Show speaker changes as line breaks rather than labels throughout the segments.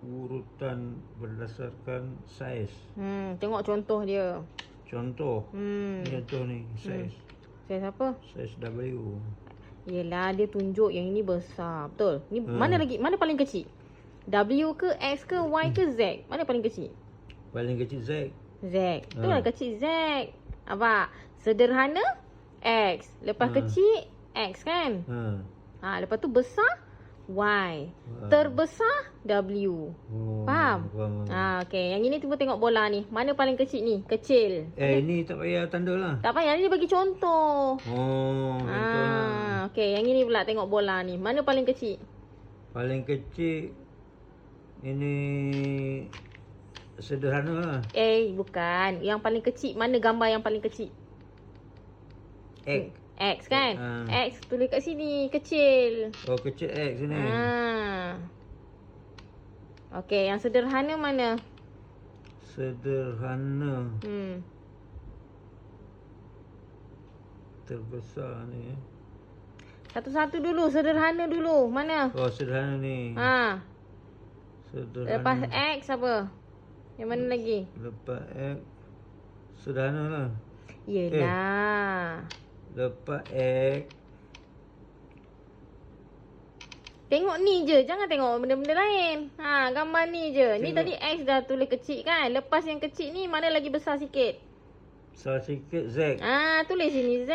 urutan berdasarkan saiz.
Tengok contoh dia.
Contoh. Contoh ni saiz.
Saiz apa?
Saiz W.
Yelah, dia tunjuk yang ini besar. Betul. Ni mana lagi? Mana paling kecil? W ke X ke Y ke Z? Mana paling kecil?
Paling kecil Z.
Z. Tu lah kecil Z. Apa? Sederhana X. Lepas kecil X kan? Lepas tu besar Y. Terbesar W. Faham? Okey. Yang ini cuba tengok bola ni. Mana paling kecil ni? Kecil.
Ni tak payah tanda lah.
Tak payah. Dia bagi contoh.
Betul lah.
Okey. Yang ini pula tengok bola ni. Mana paling kecil?
Paling kecil ini sederhana lah.
Bukan. Yang paling kecil. Mana gambar yang paling kecil?
X.
X kan? X tulis kat sini. Kecil.
Kecil X ni.
Okey. Yang sederhana mana?
Sederhana. Terbesar ni.
Satu-satu dulu. Sederhana dulu. Mana?
Sederhana ni. Sederhana.
Lepas X apa? Yang mana lagi?
Lepas X. Sederhana lah.
Yelah.
Lepas X.
Tengok ni je. Jangan tengok benda-benda lain. Gambar ni je. Ni tadi X dah tulis kecil kan? Lepas yang kecil ni mana lagi besar sikit?
Besar sikit Z.
Tulis sini Z.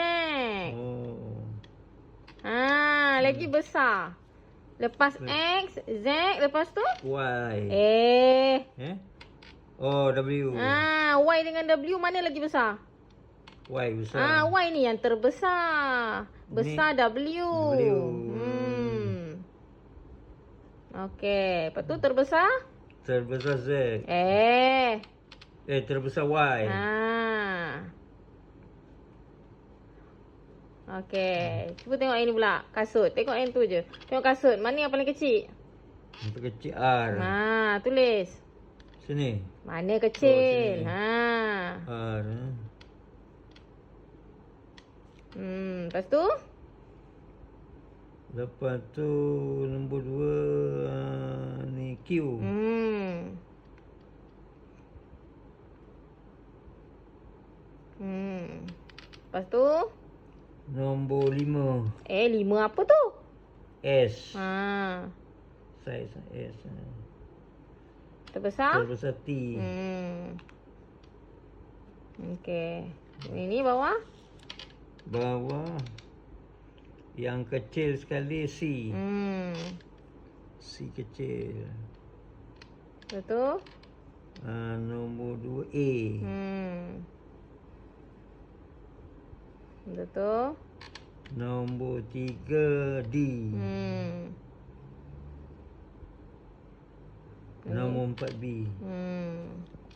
Lagi besar. Lepas X, Z, lepas tu?
Y. W.
Y dengan W mana lagi besar?
Y besar.
Y ni yang terbesar. Besar ni W. Okey. Lepas tu terbesar?
Terbesar Z. Terbesar Y.
Okey. Cuba tengok ini pula. Kasut. Tengok yang tu je. Tengok kasut. Mana yang paling kecil?
Yang paling kecil R.
Tulis.
Sini.
Mana kecil?
R.
Lepas tu?
Lepas tu nombor 2 ni Q.
Lepas tu?
Nombor 5.
5 apa tu?
S. Saiz S.
Terbesar?
Terbesar T.
Okey. Ini bawah?
Bawah. Yang kecil sekali C. C kecil.
Lepas tu?
Nombor 2 A.
Lepas tu?
Nombor 3 D. Nombor 4 B.